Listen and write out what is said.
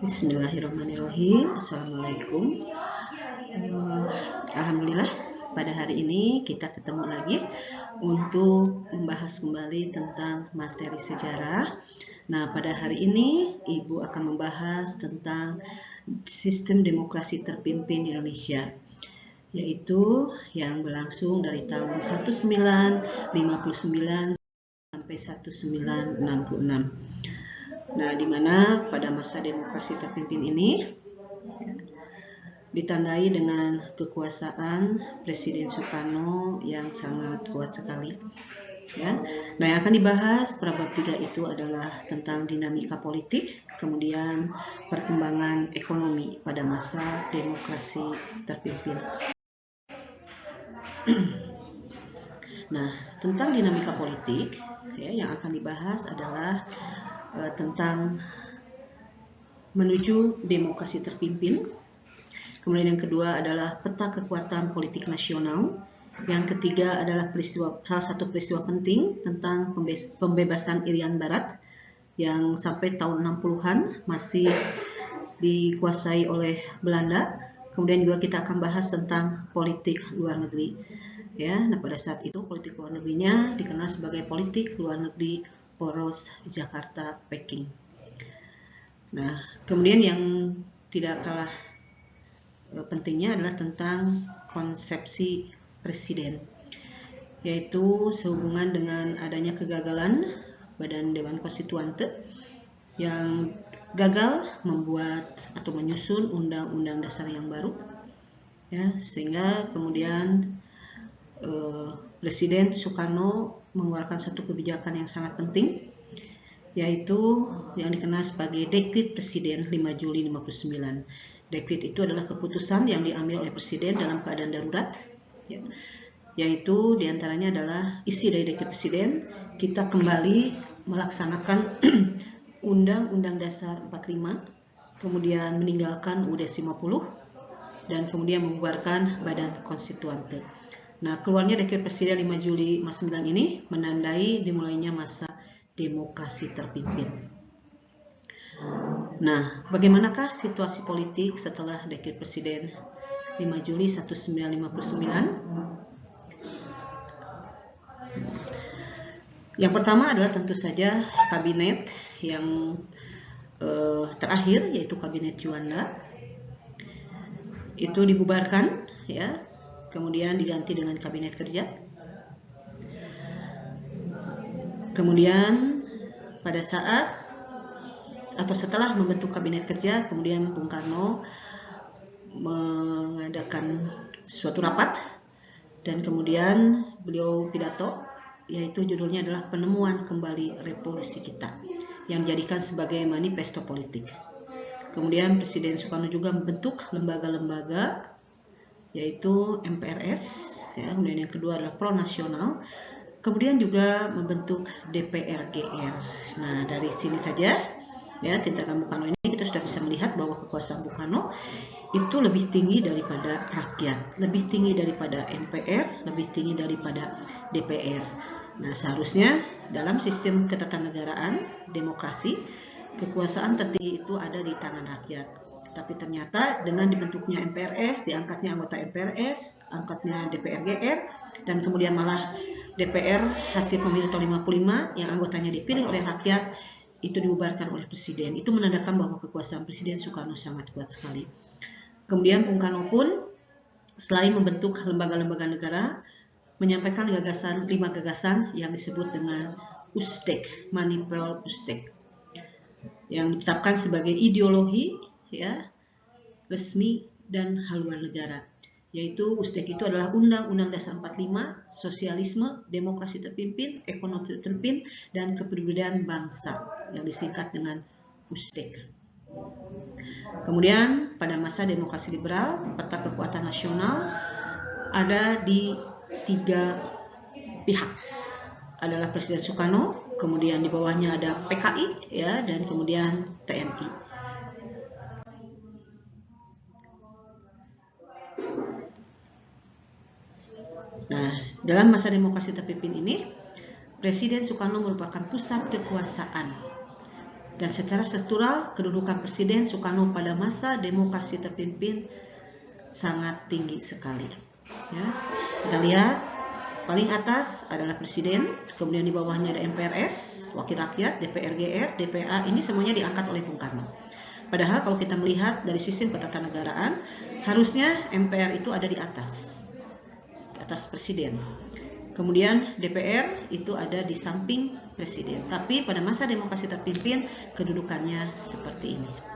Bismillahirrahmanirrahim. Assalamualaikum. Alhamdulillah, pada hari ini kita ketemu lagi untuk membahas kembali tentang materi sejarah. Nah, pada hari ini Ibu akan membahas tentang sistem demokrasi terpimpin di Indonesia, yaitu yang berlangsung dari tahun 1959 sampai 1966. Nah, di mana pada masa demokrasi terpimpin ini ditandai dengan kekuasaan Presiden Soekarno yang sangat kuat sekali. Ya. Nah, yang akan dibahas pada bab 3 itu adalah tentang dinamika politik, kemudian perkembangan ekonomi pada masa demokrasi terpimpin. Nah, tentang dinamika politik, ya, yang akan dibahas adalah tentang menuju demokrasi terpimpin. Kemudian yang kedua adalah peta kekuatan politik nasional. Yang ketiga adalah salah satu peristiwa penting tentang pembebasan Irian Barat yang sampai tahun 60-an masih dikuasai oleh Belanda. Kemudian juga kita akan bahas tentang politik luar negeri. Ya, nah pada saat itu politik luar negerinya dikenal sebagai politik luar negeri poros Jakarta-Peking. Nah, kemudian yang tidak kalah pentingnya adalah tentang konsepsi presiden, yaitu sehubungan dengan adanya kegagalan Badan Dewan Konstituante yang gagal membuat atau menyusun undang-undang dasar yang baru, ya, sehingga kemudian Presiden Soekarno mengeluarkan satu kebijakan yang sangat penting, yaitu yang dikenal sebagai Dekrit Presiden 5 Juli 59. Dekrit itu adalah keputusan yang diambil oleh Presiden dalam keadaan darurat, ya, yaitu diantaranya adalah isi dari Dekrit Presiden, kita kembali melaksanakan Undang-Undang Dasar 45, kemudian meninggalkan UUD 50, dan kemudian membubarkan Badan Konstituante. Nah, keluarnya Dekret Presiden 5 Juli 59 ini menandai dimulainya masa demokrasi terpimpin. Nah, bagaimanakah situasi politik setelah Dekret Presiden 5 Juli 1959? Yang pertama adalah tentu saja kabinet yang terakhir, yaitu Kabinet Juanda, itu dibubarkan, ya. Kemudian diganti dengan kabinet kerja. Kemudian pada saat atau setelah membentuk kabinet kerja, kemudian Bung Karno mengadakan suatu rapat dan kemudian beliau pidato, yaitu judulnya adalah Penemuan Kembali Revolusi Kita, yang dijadikan sebagai manifesto politik. Kemudian Presiden Soekarno juga membentuk lembaga-lembaga, yaitu MPRS, ya, kemudian yang kedua adalah Pro Nasional, kemudian juga membentuk DPR-GR. Nah, dari sini saja, ya, tindakan Bung Karno ini kita sudah bisa melihat bahwa kekuasaan Bung Karno itu lebih tinggi daripada rakyat, lebih tinggi daripada MPR, lebih tinggi daripada DPR. Nah, seharusnya dalam sistem ketatanegaraan demokrasi, kekuasaan tertinggi itu ada di tangan rakyat. Tapi ternyata dengan dibentuknya MPRS, diangkatnya anggota MPRS, angkatnya DPR-GR, dan kemudian malah DPR hasil pemilu tahun 55 yang anggotanya dipilih oleh rakyat itu dibubarkan oleh Presiden. Itu menandakan bahwa kekuasaan Presiden Soekarno sangat kuat sekali. Kemudian Bung Karno pun selain membentuk lembaga-lembaga negara, menyampaikan 5 gagasan yang disebut dengan Ustek, Manipel Ustek, yang ditetapkan sebagai ideologi, ya, resmi dan haluan negara, yaitu Ustek itu adalah Undang-Undang Dasar 45, Sosialisme, Demokrasi Terpimpin, Ekonomi Terpimpin, dan Kepedulian Bangsa, yang disingkat dengan Ustek. Kemudian pada masa demokrasi liberal, peta kekuatan nasional ada di 3 pihak, adalah Presiden Soekarno, kemudian di bawahnya ada PKI, ya, dan kemudian TNI. Nah, dalam masa demokrasi terpimpin ini, Presiden Soekarno merupakan pusat kekuasaan Dan secara struktural, kedudukan Presiden Soekarno pada masa demokrasi terpimpin sangat tinggi sekali. Ya, kita lihat paling atas adalah Presiden, kemudian di bawahnya ada MPRS, Wakil Rakyat, DPR GR, DPA, ini semuanya diangkat oleh Bung Karno. Padahal kalau kita melihat dari sistem ketatanegaraan, harusnya MPR itu ada di atas Presiden. Kemudian DPR itu ada di samping Presiden. Tapi pada masa demokrasi terpimpin kedudukannya seperti ini.